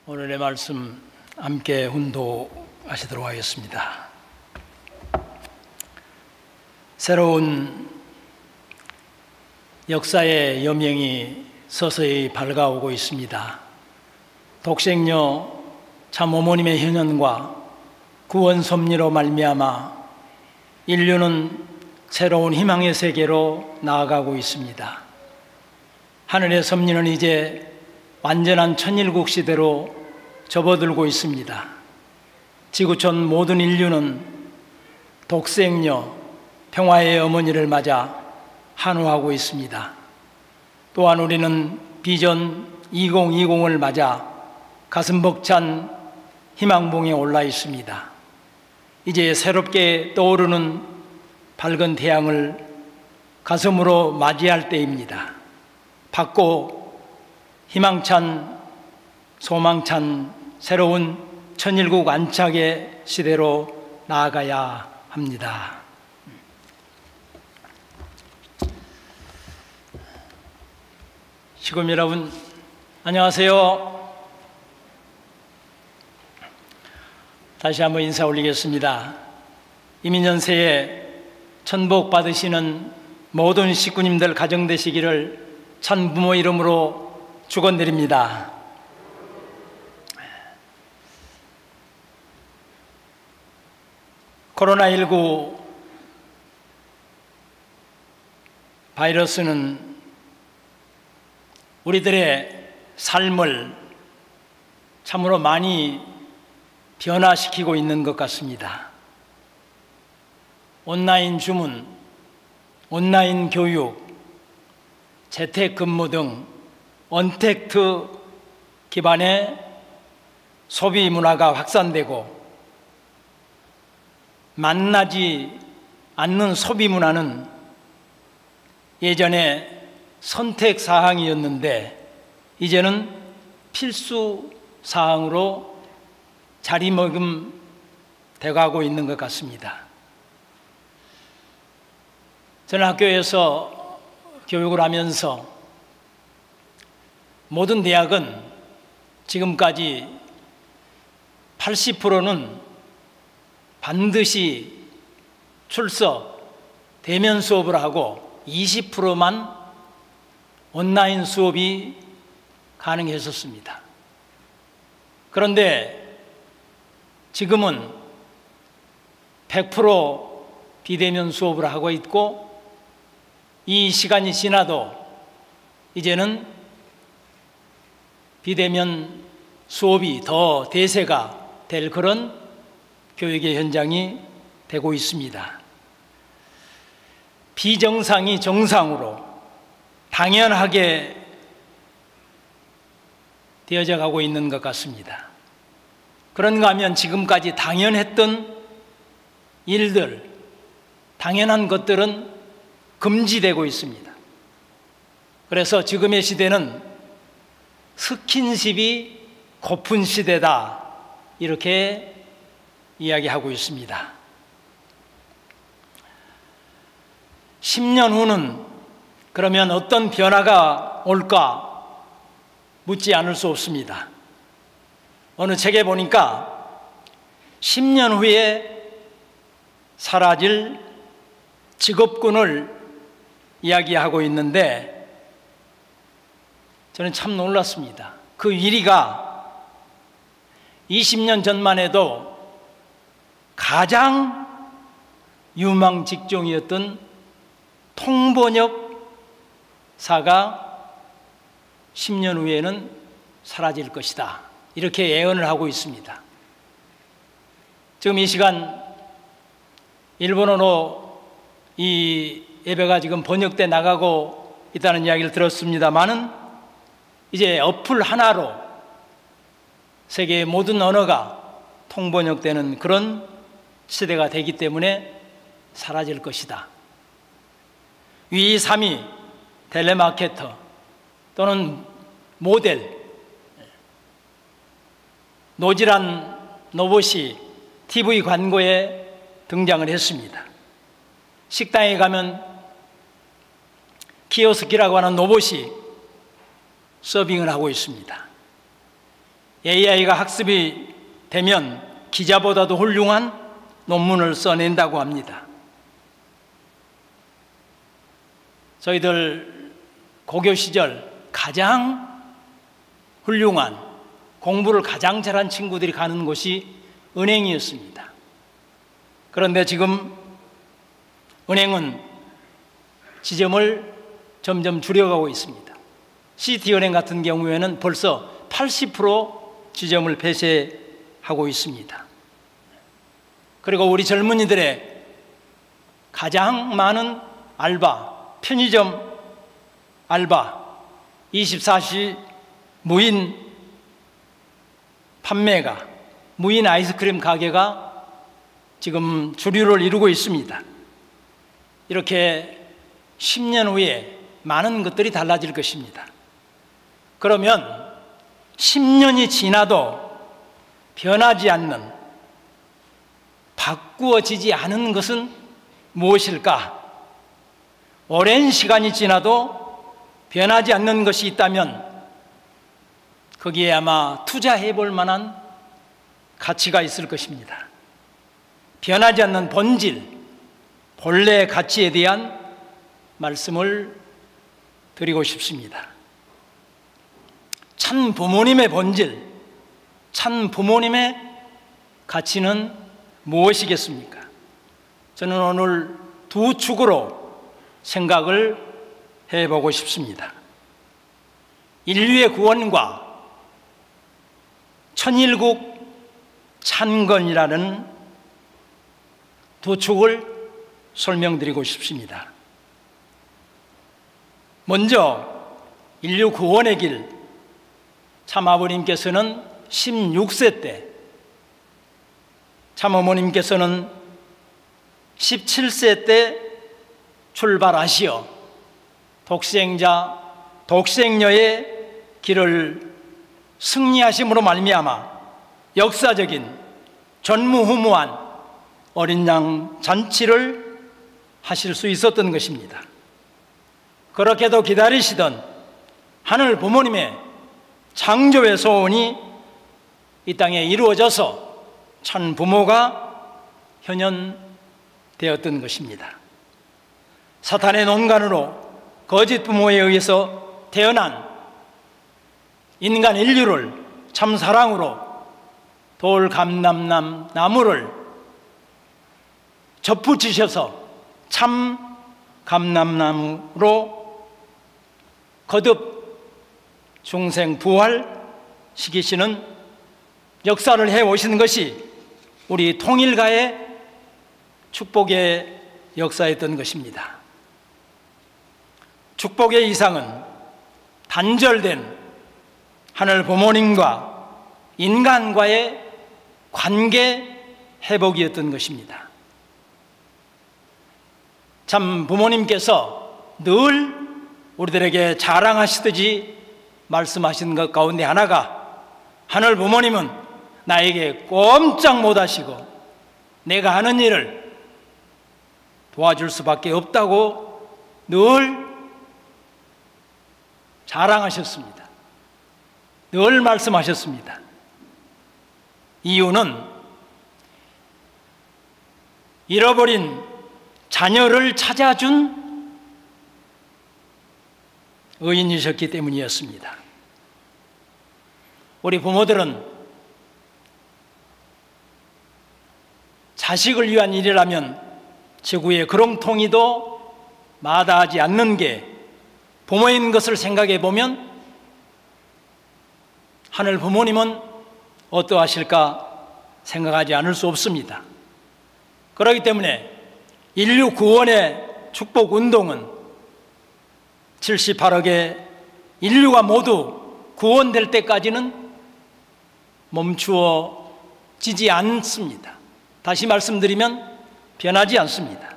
오늘의 말씀 함께 훈독하시도록 하겠습니다. 새로운 역사의 여명이 서서히 밝아오고 있습니다. 독생녀 참 어머님의 현현과 구원 섭리로 말미암아 인류는 새로운 희망의 세계로 나아가고 있습니다. 하늘의 섭리는 이제 완전한 천일국 시대로 접어들고 있습니다. 지구촌 모든 인류는 독생녀 평화의 어머니를 맞아 환호하고 있습니다. 또한 우리는 비전 2020을 맞아 가슴 벅찬 희망봉에 올라 있습니다. 이제 새롭게 떠오르는 밝은 태양을 가슴으로 맞이할 때입니다. 밝고 희망찬 소망찬 새로운 천일국 안착의 시대로 나아가야 합니다. 시골 여러분, 안녕하세요. 다시 한번 인사 올리겠습니다. 이민년새에 천복 받으시는 모든 식구님들 가정 되시기를 천 부모 이름으로 축원드립니다. 코로나19 바이러스는 우리들의 삶을 참으로 많이 변화시키고 있는 것 같습니다. 온라인 주문, 온라인 교육, 재택근무 등 언택트 기반의 소비 문화가 확산되고 만나지 않는 소비 문화는 예전에 선택 사항이었는데 이제는 필수 사항으로 자리매김돼 가고 있는 것 같습니다. 저는 학교에서 교육을 하면서 모든 대학은 지금까지 80%는 반드시 출석, 대면 수업을 하고 20%만 온라인 수업이 가능했었습니다. 그런데 지금은 100% 비대면 수업을 하고 있고 이 시간이 지나도 이제는 비대면 수업이 더 대세가 될 그런 교육의 현장이 되고 있습니다. 비정상이 정상으로 당연하게 되어져 가고 있는 것 같습니다. 그런가 하면 지금까지 당연했던 일들, 당연한 것들은 금지되고 있습니다. 그래서 지금의 시대는 스킨십이 고픈 시대다, 이렇게 이야기하고 있습니다. 10년 후는 그러면 어떤 변화가 올까 묻지 않을 수 없습니다. 어느 책에 보니까 10년 후에 사라질 직업군을 이야기하고 있는데 저는 참 놀랐습니다. 그 1위가 20년 전만 해도 가장 유망 직종이었던 통번역사가 10년 후에는 사라질 것이다, 이렇게 예언을 하고 있습니다. 지금 이 시간 일본어로 이 예배가 지금 번역돼 나가고 있다는 이야기를 들었습니다만은 이제 어플 하나로 세계의 모든 언어가 통번역되는 그런 시대가 되기 때문에 사라질 것이다. 위 3위 텔레마케터 또는 모델, 노질한 로봇이 TV 광고에 등장을 했습니다. 식당에 가면 키오스키라고 하는 로봇이 서빙을 하고 있습니다. AI가 학습이 되면 기자보다도 훌륭한 논문을 써낸다고 합니다. 저희들 고교 시절 가장 훌륭한, 공부를 가장 잘한 친구들이 가는 곳이 은행이었습니다. 그런데 지금 은행은 지점을 점점 줄여가고 있습니다. 시티은행 같은 경우에는 벌써 80% 지점을 폐쇄하고 있습니다. 그리고 우리 젊은이들의 가장 많은 알바, 편의점 알바, 24시 무인 판매가, 무인 아이스크림 가게가 지금 주류를 이루고 있습니다. 이렇게 10년 후에 많은 것들이 달라질 것입니다. 그러면 10년이 지나도 변하지 않는, 바꾸어지지 않은 것은 무엇일까? 오랜 시간이 지나도 변하지 않는 것이 있다면 거기에 아마 투자해 볼 만한 가치가 있을 것입니다. 변하지 않는 본질, 본래의 가치에 대한 말씀을 드리고 싶습니다. 참 부모님의 본질, 참 부모님의 가치는 무엇이겠습니까? 저는 오늘 두 축으로 생각을 해보고 싶습니다. 인류의 구원과 천일국 찬건이라는 두 축을 설명드리고 싶습니다. 먼저 인류 구원의 길, 참아버님께서는 16세 때, 참어머님께서는 17세 때 출발하시어 독생자, 독생녀의 길을 승리하심으로 말미암아 역사적인 전무후무한 어린 양 잔치를 하실 수 있었던 것입니다. 그렇게도 기다리시던 하늘 부모님의 창조의 소원이 이 땅에 이루어져서 천 부모가 현현되었던 것입니다. 사탄의 논간으로 거짓 부모에 의해서 태어난 인간 인류를 참 사랑으로 돌감람남 나무를 접붙이셔서 참 감람나무로 거듭 중생 부활시키시는 역사를 해오시는 것이 우리 통일가의 축복의 역사였던 것입니다. 축복의 이상은 단절된 하늘 부모님과 인간과의 관계 회복이었던 것입니다. 참 부모님께서 늘 우리들에게 자랑하시듯이 말씀하신 것 가운데 하나가, 하늘 부모님은 나에게 꼼짝 못하시고 내가 하는 일을 도와줄 수밖에 없다고 늘 자랑하셨습니다. 늘 말씀하셨습니다. 이유는 잃어버린 자녀를 찾아준 의인이셨기 때문이었습니다. 우리 부모들은 자식을 위한 일이라면 지구의 그렁통이도 마다하지 않는 게 부모인 것을 생각해 보면 하늘 부모님은 어떠하실까 생각하지 않을 수 없습니다. 그렇기 때문에 인류 구원의 축복 운동은 78억의 인류가 모두 구원될 때까지는 멈추어지지 않습니다. 다시 말씀드리면 변하지 않습니다.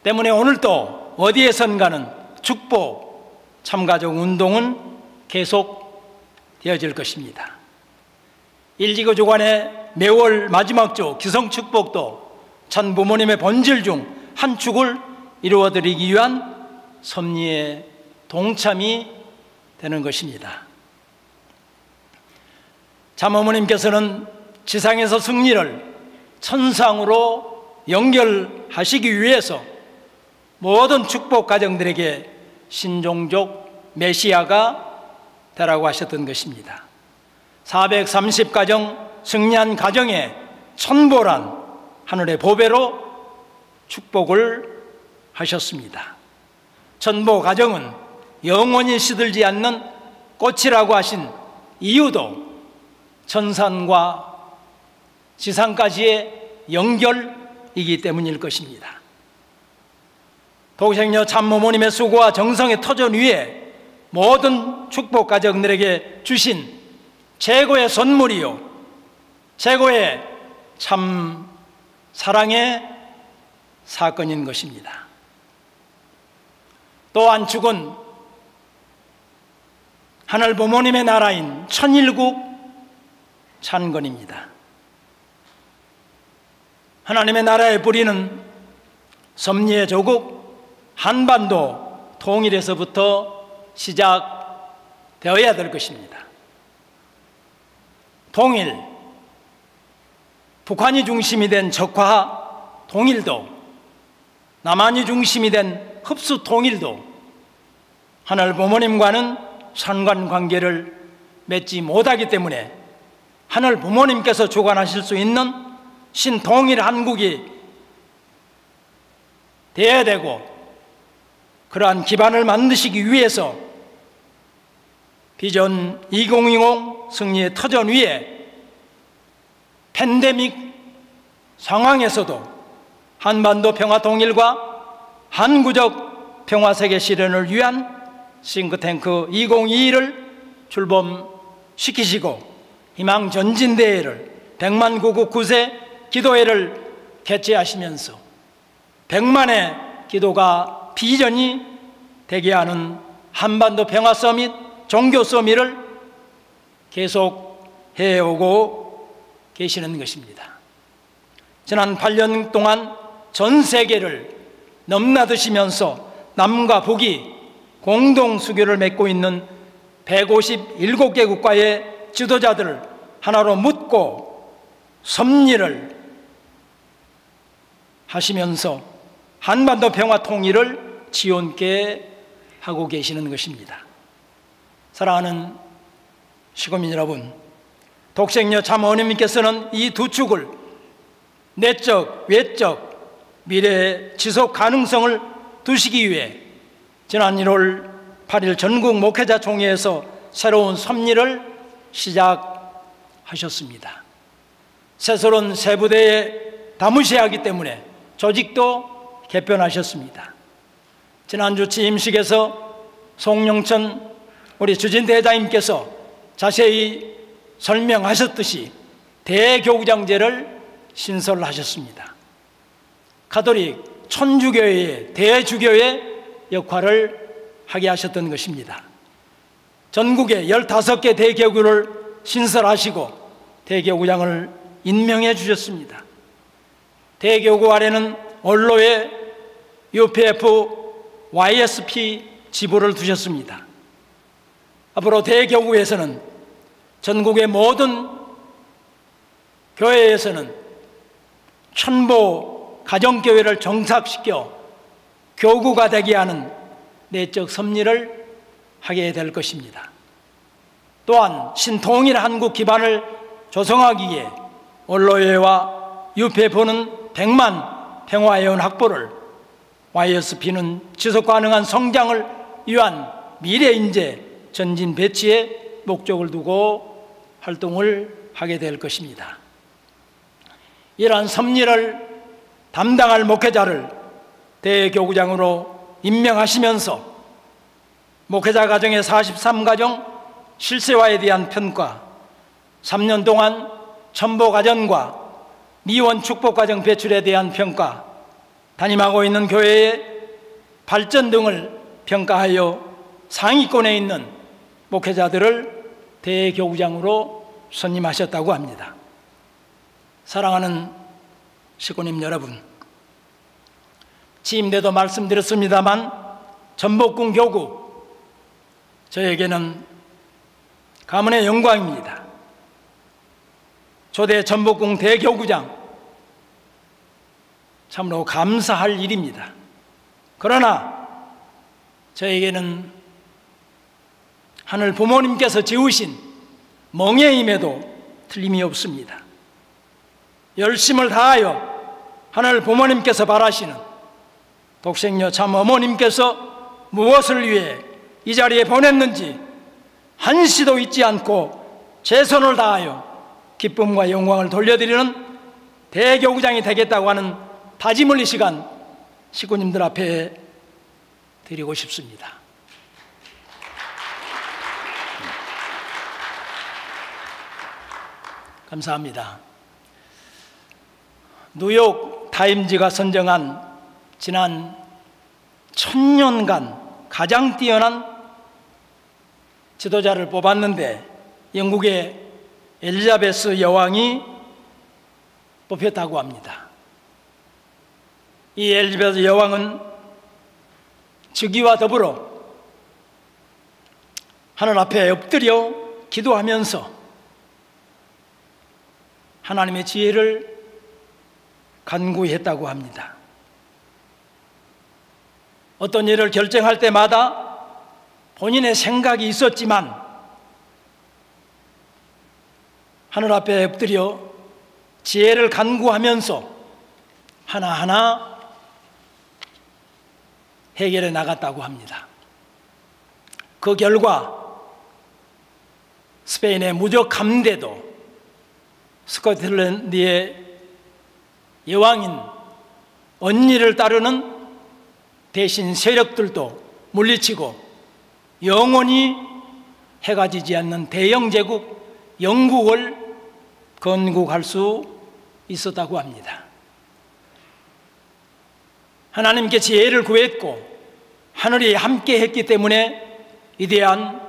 때문에 오늘도 어디에선가는 축복, 참가적 운동은 계속 되어질 것입니다. 일지구주간의 매월 마지막 주 기성축복도 천 부모님의 본질 중 한 축을 이루어드리기 위한 섭리의 동참이 되는 것입니다. 참어머님께서는 지상에서 승리를 천상으로 연결하시기 위해서 모든 축복 가정들에게 신종족 메시아가 되라고 하셨던 것입니다. 430가정 승리한 가정에 천보란 하늘의 보배로 축복을 하셨습니다. 천보 가정은 영원히 시들지 않는 꽃이라고 하신 이유도 천산과 지상까지의 연결이기 때문일 것입니다. 독생녀 참모모님의 수고와 정성의 터전 위에 모든 축복 가정들에게 주신 최고의 선물이요, 최고의 참 사랑의 사건인 것입니다. 또한 축은 하늘 부모님의 나라인 천일국 찬건입니다. 하나님의 나라의 뿌리는 섭리의 조국 한반도 통일에서부터 시작되어야 될 것입니다. 통일, 북한이 중심이 된 적화 통일도, 남한이 중심이 된 흡수 통일도 하늘 부모님과는 상관관계를 맺지 못하기 때문에 하늘 부모님께서 주관하실 수 있는 신통일 한국이 되어야 되고, 그러한 기반을 만드시기 위해서 비전 2020 승리의 터전 위에 팬데믹 상황에서도 한반도 평화 통일과 한구적 평화세계 실현을 위한 싱크탱크 2022를 출범시키시고 희망전진대회를 100만 구국 9세 기도회를 개최하시면서 100만의 기도가 비전이 되게 하는 한반도 평화 서밋, 종교 서밋을 계속 해오고 계시는 것입니다. 지난 8년 동안 전 세계를 넘나드시면서 남과 북이 공동 수교를 맺고 있는 157개 국가의 지도자들을 하나로 묶고 섭리를 하시면서 한반도 평화 통일을 지원케 하고 계시는 것입니다. 사랑하는 시국민 여러분, 독생녀 참어머님께서는 이 두 축을 내적, 외적, 미래의 지속 가능성을 두시기 위해 지난 1월 8일 전국 목회자 총회에서 새로운 섭리를 시작하셨습니다. 새소론 세부대에 담으셔야 하기 때문에 조직도 개편하셨습니다. 지난주 취임식에서 송영천 우리 주진대장님께서 자세히 설명하셨듯이 대교구장제를 신설하셨습니다. 가톨릭 천주교회의 대주교의 역할을 하게 하셨던 것입니다. 전국에 15개 대교구를 신설하시고 대교구장을 임명해 주셨습니다. 대교구 아래는 원로의 UPF, YSP 지부를 두셨습니다. 앞으로 대교구에서는 전국의 모든 교회에서는 천보 가정교회를 정착시켜 교구가 되게 하는 내적 섭리를 하게 될 것입니다. 또한 신통일 한국 기반을 조성하기에 원로회와 UPF는 100만 평화회원 확보를, YSP는 지속가능한 성장을 위한 미래인재 전진 배치에 목적을 두고 활동을 하게 될 것입니다. 이러한 섭리를 담당할 목회자를 대교구장으로 임명하시면서 목회자 가정의 43가정 실세화에 대한 평가, 3년 동안 천보가정과 미원 축복가정 배출에 대한 평가, 담임하고 있는 교회의 발전 등을 평가하여 상위권에 있는 목회자들을 대교구장으로 선임하셨다고 합니다. 사랑하는 식구님 여러분, 취임 때도 말씀드렸습니다만 전복궁 교구, 저에게는 가문의 영광입니다. 초대 전북궁 대교구장, 참으로 감사할 일입니다. 그러나 저에게는 하늘 부모님께서 지으신 멍에임에도 틀림이 없습니다. 열심을 다하여 하늘 부모님께서 바라시는 독생녀 참 어머님께서 무엇을 위해 이 자리에 보냈는지 한시도 잊지 않고 최선을 다하여 기쁨과 영광을 돌려드리는 대교구장이 되겠다고 하는 다짐을 이 시간 식구님들 앞에 드리고 싶습니다. 감사합니다. 뉴욕 타임즈가 선정한 지난 1000년간 가장 뛰어난 지도자를 뽑았는데 영국의 엘리자베스 여왕이 뽑혔다고 합니다. 이 엘리자베스 여왕은 즉위와 더불어 하늘 앞에 엎드려 기도하면서 하나님의 지혜를 간구했다고 합니다. 어떤 일을 결정할 때마다 본인의 생각이 있었지만 하늘 앞에 엎드려 지혜를 간구하면서 하나하나 해결해 나갔다고 합니다. 그 결과 스페인의 무적 함대도 스코틀랜드의 여왕인 언니를 따르는 대신 세력들도 물리치고 영원히 해가 지지 않는 대영 제국 영국을 건국할 수 있었다고 합니다. 하나님께 지혜를 구했고 하늘이 함께 했기 때문에 위대한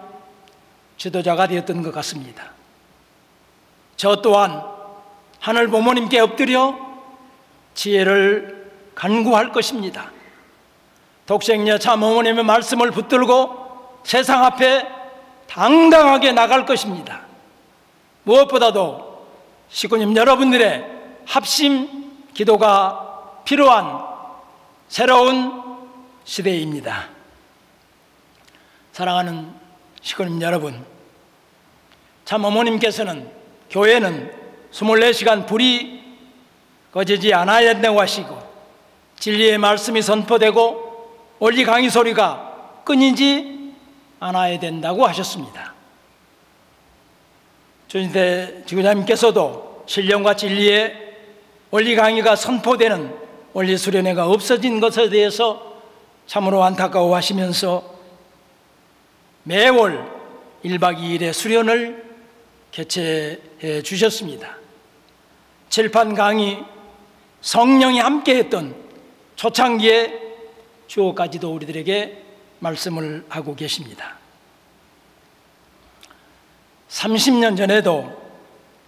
지도자가 되었던 것 같습니다. 저 또한 하늘 부모님께 엎드려 지혜를 간구할 것입니다. 독생녀 참 어머님의 말씀을 붙들고 세상 앞에 당당하게 나갈 것입니다. 무엇보다도 식구님 여러분들의 합심 기도가 필요한 새로운 시대입니다. 사랑하는 식구님 여러분, 참 어머님께서는 교회는 24시간 불이 꺼지지 않아야 된다고 하시고 진리의 말씀이 선포되고 원리 강의 소리가 끊이지 않아야 된다고 하셨습니다. 조진태 지구장님께서도 신령과 진리의 원리 강의가 선포되는 원리 수련회가 없어진 것에 대해서 참으로 안타까워하시면서 매월 1박 2일의 수련을 개최해 주셨습니다. 칠판 강의, 성령이 함께했던 초창기의 주어까지도 우리들에게 말씀을 하고 계십니다. 30년 전에도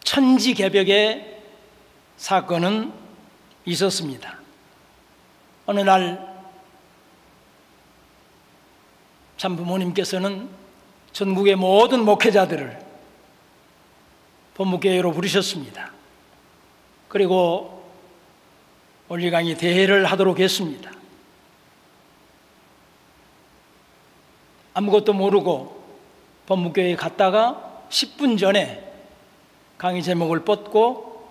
천지개벽의 사건은 있었습니다. 어느 날 참 부모님께서는 전국의 모든 목회자들을 본목교회로 부르셨습니다. 그리고 원리 강의 대회를 하도록 했습니다. 아무것도 모르고 본목교회에 갔다가 10분 전에 강의 제목을 뻗고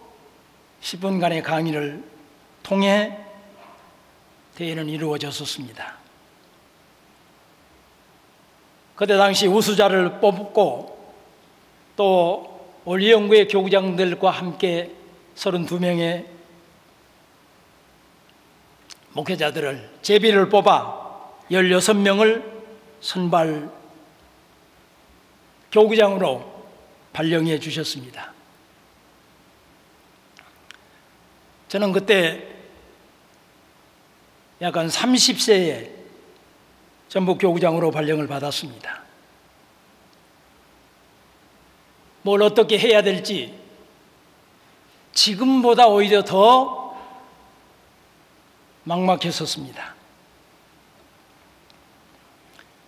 10분간의 강의를 통해 대회는 이루어졌었습니다. 그때 당시 우수자를 뽑고 또 원리연구회 교구장들과 함께 32명의 목회자들을 제비를 뽑아 16명을 선발 교구장으로 발령해 주셨습니다. 저는 그때 약간 30세에 전북 교구장으로 발령을 받았습니다. 뭘 어떻게 해야 될지 지금보다 오히려 더 막막했었습니다.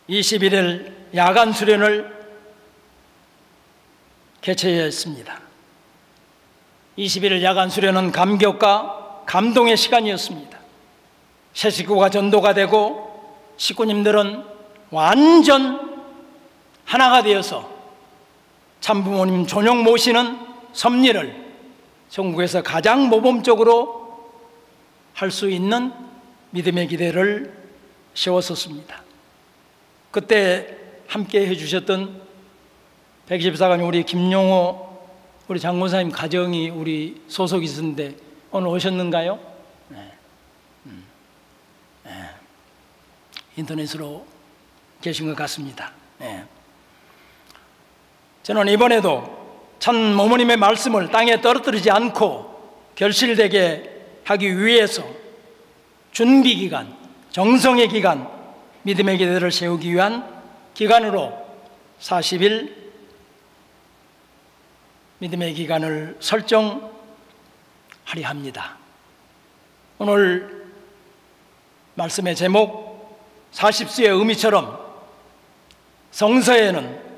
21일 야간 수련을 개최했습니다. 20일 야간 수련은 감격과 감동의 시간이었습니다. 새 식구가 전도가 되고 식구님들은 완전 하나가 되어서 참부모님 존용 모시는 섭리를 전국에서 가장 모범적으로 할 수 있는 믿음의 기대를 세웠었습니다. 그때 함께 해주셨던 124관 우리 김용호 우리 장군사님 가정이 우리 소속이 있었는데 오늘 오셨는가요? 네. 네. 인터넷으로 계신 것 같습니다. 네. 저는 이번에도 참 어머님의 말씀을 땅에 떨어뜨리지 않고 결실되게 하기 위해서 준비기간, 정성의 기간, 믿음의 기대를 세우기 위한 기간으로 40일 믿음의 기간을 설정하려 합니다. 오늘 말씀의 제목 40수의 의미처럼 성서에는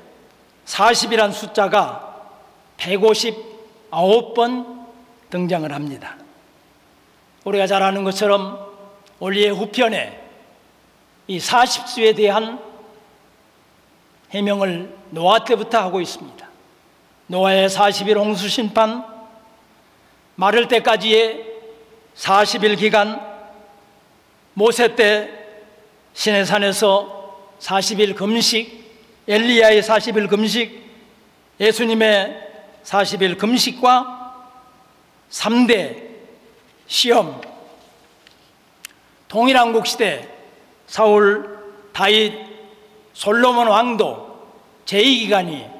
40이란 숫자가 159번 등장을 합니다. 우리가 잘 아는 것처럼 원리의 후편에 이 40수에 대한 해명을 노아 때부터 하고 있습니다. 노아의 40일 홍수 심판, 마를 때까지의 40일 기간, 모세 때 시내산에서 40일 금식, 엘리야의 40일 금식, 예수님의 40일 금식과 3대 시험, 동일왕국 시대 사울, 다윗, 솔로몬 왕도 제2기간이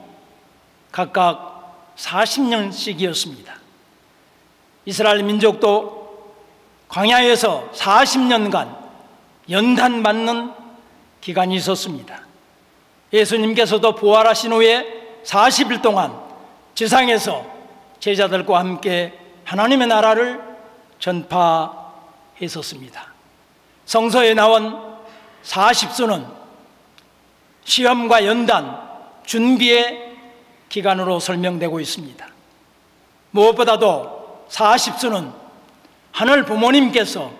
각각 40년씩이었습니다. 이스라엘 민족도 광야에서 40년간 연단받는 기간이 있었습니다. 예수님께서도 부활하신 후에 40일 동안 지상에서 제자들과 함께 하나님의 나라를 전파했었습니다. 성서에 나온 40수는 시험과 연단, 준비의 기간으로 설명되고 있습니다. 무엇보다도 40수는 하늘 부모님께서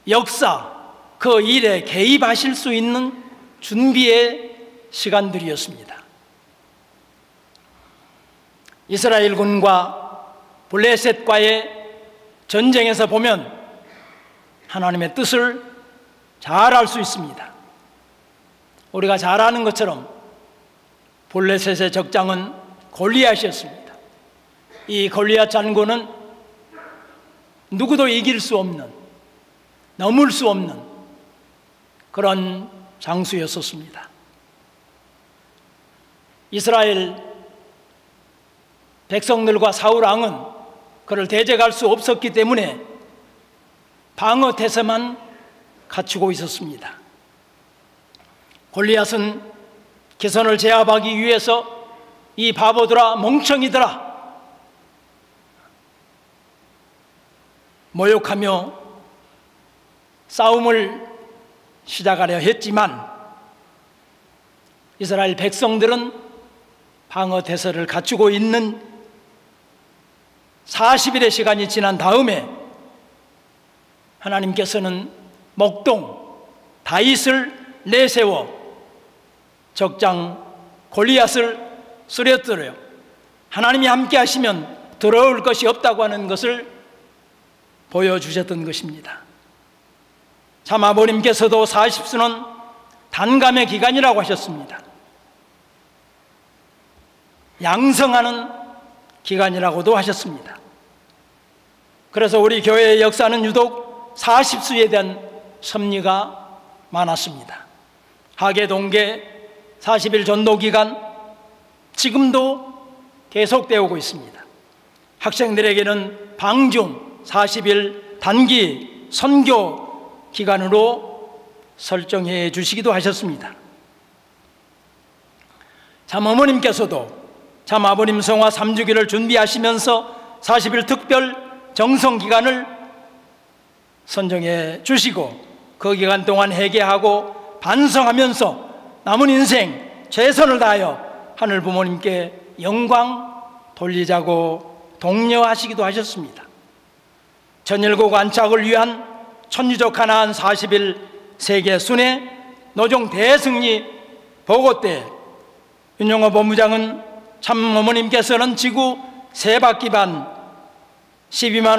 역사, 그 일에 개입하실 수 있는 준비의 시간들이었습니다. 이스라엘군과 블레셋과의 전쟁에서 보면 하나님의 뜻을 잘 알 수 있습니다. 우리가 잘 아는 것처럼 블레셋의 적장은 골리앗이었습니다. 이 골리앗 장군은 누구도 이길 수 없는, 넘을 수 없는 그런 장수였었습니다. 이스라엘 백성들과 사울 왕은 그를 대적할 수 없었기 때문에 방어태세만 갖추고 있었습니다. 골리앗은 기선을 제압하기 위해서 이 바보들아, 멍청이들아 모욕하며 싸움을 시작하려 했지만 이스라엘 백성들은 방어태세를 갖추고 있는 40일의 시간이 지난 다음에 하나님께서는 목동 다윗을 내세워 적장 골리앗을 쓰러뜨려요. 하나님이 함께 하시면 더러울 것이 없다고 하는 것을 보여주셨던 것입니다. 참 아버님께서도 40수는 단감의 기간이라고 하셨습니다. 양성하는 기간이라고도 하셨습니다. 그래서 우리 교회의 역사는 유독 40수에 대한 섭리가 많았습니다. 하계 동계 40일 전도 기간 지금도 계속되어 오고 있습니다. 학생들에게는 방중 40일 단기 선교 기간으로 설정해 주시기도 하셨습니다. 참 어머님께서도 참 아버님 성화 3주기를 준비하시면서 40일 특별 정성 기간을 선정해 주시고 그 기간 동안 회개하고 반성하면서 남은 인생 최선을 다하여 하늘 부모님께 영광 돌리자고 독려하시기도 하셨습니다. 전일국 안착을 위한 천주적 가나안 40일 세계 순회 노종 대승리 보고 때 윤영호 본부장은 참 어머님께서는 지구 세 바퀴 반 12만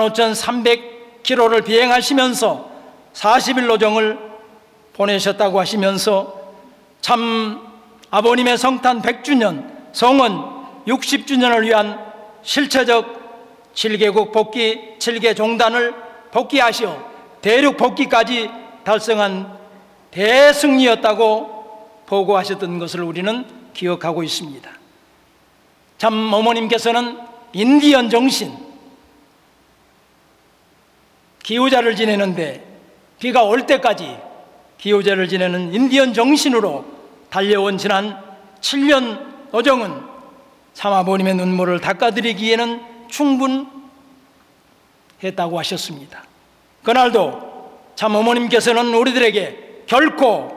5,300km를 비행하시면서 40일 노정을 보내셨다고 하시면서 참 아버님의 성탄 100주년, 성원 60주년을 위한 실체적 7개국 복귀, 7개 종단을 복귀하시어 대륙 복귀까지 달성한 대승리였다고 보고하셨던 것을 우리는 기억하고 있습니다. 참 어머님께서는 인디언 정신, 기후제를 지내는데 비가 올 때까지 기후제를 지내는 인디언 정신으로 달려온 지난 7년 노정은 참 아버님의 눈물을 닦아드리기에는 충분했다고 하셨습니다. 그날도 참 어머님께서는 우리들에게 결코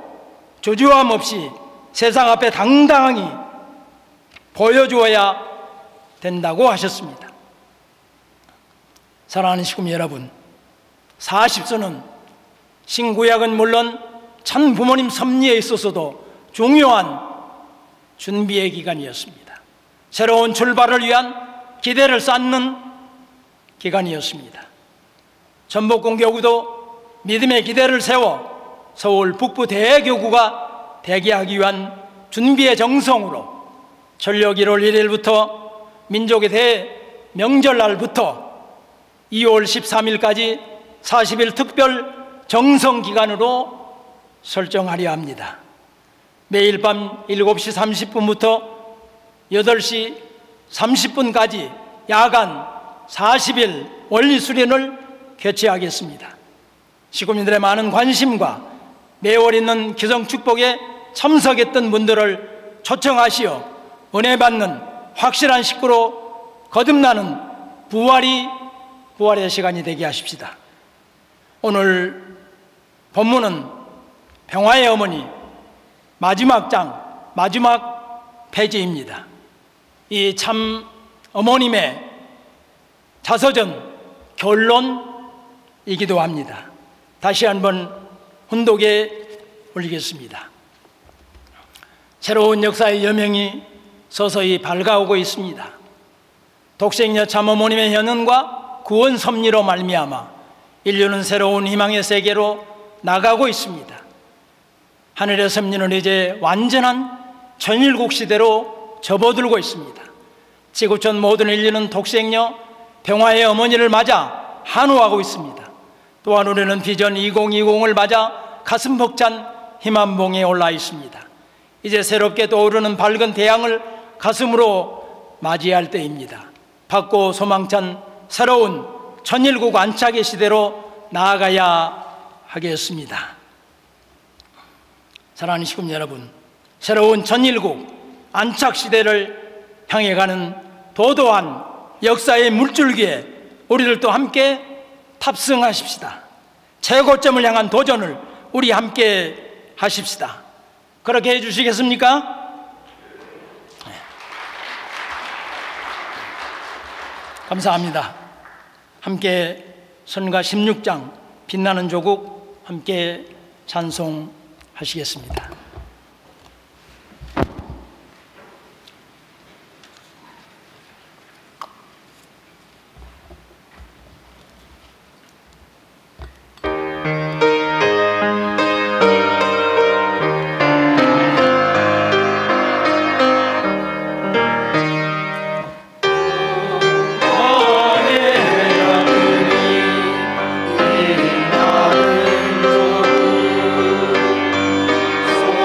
주저함 없이 세상 앞에 당당히 보여주어야 된다고 하셨습니다. 사랑하는 식구 여러분, 40수는 신구약은 물론 참 부모님 섭리에 있어서도 중요한 준비의 기간이었습니다. 새로운 출발을 위한 기대를 쌓는 기간이었습니다. 전북공교구도 믿음의 기대를 세워 서울 북부 대교구가 대기하기 위한 준비의 정성으로 전력 1월 1일부터 민족의 대명절날부터 2월 13일까지 40일 특별 정성기간으로 설정하려 합니다. 매일 밤 7시 30분부터 8시 30분까지 야간 40일 원리수련을 개최하겠습니다. 시구민들의 많은 관심과 매월 있는 기성축복에 참석했던 분들을 초청하시어 은혜 받는 확실한 식구로 거듭나는 부활의 시간이 되게 하십시다. 오늘 본문은 평화의 어머니 마지막 장, 마지막 페이지입니다. 이 참 어머님의 자서전 결론이기도 합니다. 다시 한번 훈독에 올리겠습니다. 새로운 역사의 여명이 서서히 밝아오고 있습니다. 독생녀 참 어머님의 현현과 구원 섭리로 말미암아 인류는 새로운 희망의 세계로 나가고 있습니다. 하늘의 섭리는 이제 완전한 전일국 시대로 접어들고 있습니다. 지구촌 모든 인류는 독생녀 평화의 어머니를 맞아 환호하고 있습니다. 또한 우리는 비전 2020을 맞아 가슴 벅찬 희망봉에 올라 있습니다. 이제 새롭게 떠오르는 밝은 태양을 가슴으로 맞이할 때입니다. 밝고 소망찬 새로운 천일국 안착의 시대로 나아가야 하겠습니다. 사랑하는 시군 여러분, 새로운 천일국 안착 시대를 향해 가는 도도한 역사의 물줄기에 우리들도 함께 탑승하십시다. 최고점을 향한 도전을 우리 함께 하십시다. 그렇게 해주시겠습니까? 네. 감사합니다. 함께 선가 16장 빛나는 조국 함께 찬송하시겠습니다. 소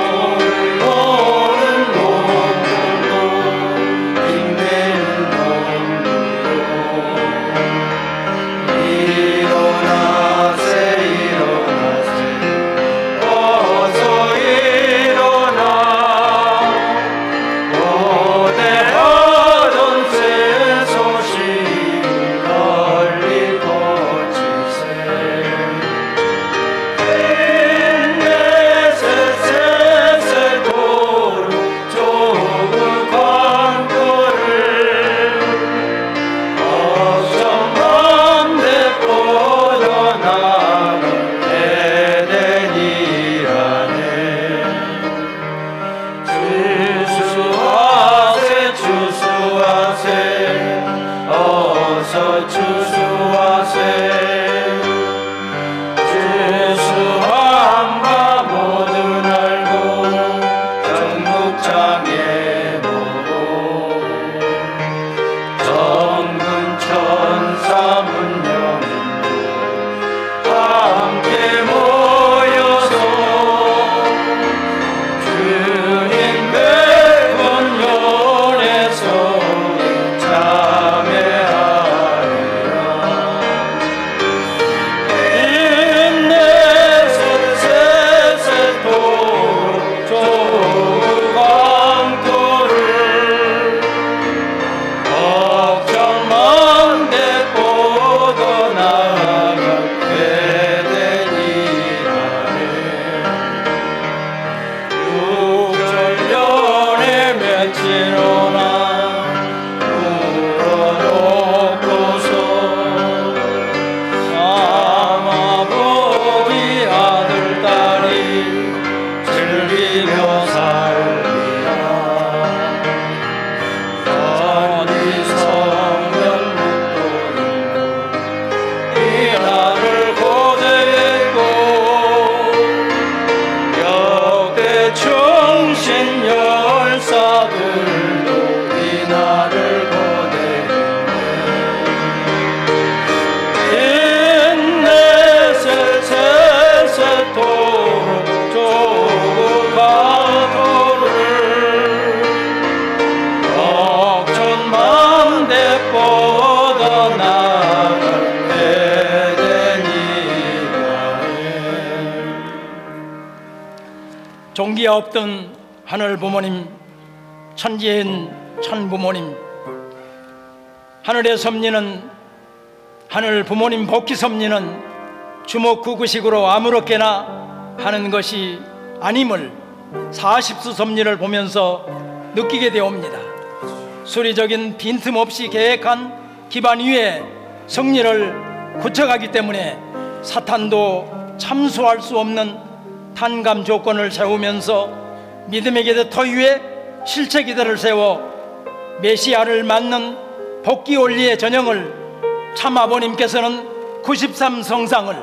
자리에 없던 하늘 부모님, 천지인 천부모님, 하늘의 섭리는, 하늘 부모님 복희 섭리는 주먹구구식으로 아무렇게나 하는 것이 아님을 40수 섭리를 보면서 느끼게 되옵니다. 수리적인 빈틈없이 계획한 기반 위에 승리를 구축하기 때문에 사탄도 참수할 수 없는 탄감 조건을 세우면서 믿음의 기대 터 위에 실체 기대를 세워 메시아를 맞는 복귀 원리의 전형을 참 아버님께서는 93성상을,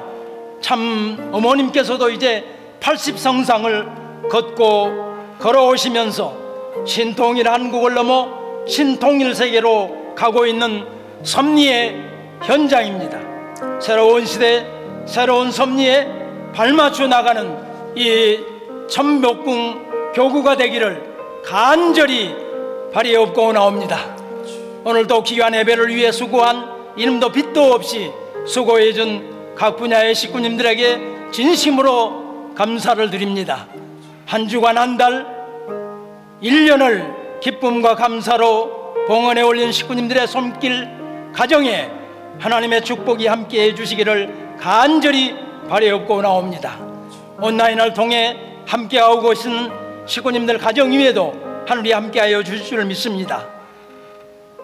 참 어머님께서도 이제 80성상을 걷고 걸어오시면서 신통일 한국을 넘어 신통일 세계로 가고 있는 섭리의 현장입니다. 새로운 시대, 새로운 섭리에 발맞춰 나가는 이 천복궁 교구가 되기를 간절히 바라옵고 나옵니다. 오늘도 귀한 예배를 위해 수고한 이름도 빛도 없이 수고해준 각 분야의 식구님들에게 진심으로 감사를 드립니다. 한 주간 한 달 1년을 기쁨과 감사로 봉헌해 올린 식구님들의 손길 가정에 하나님의 축복이 함께 해주시기를 간절히 바라옵고 나옵니다. 온라인을 통해 함께하고 계신 식구님들 가정 위에도 하늘이 함께하여 주실 줄 믿습니다.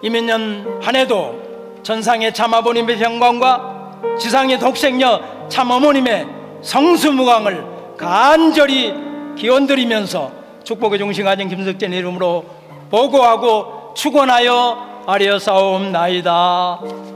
이민년 한 해도 전상의 참아버님의 영광과 지상의 독생녀 참어머님의 성수무강을 간절히 기원드리면서 축복의 중심가정 김석진 이름으로 보고하고 축원하여 아뢰어 싸움나이다.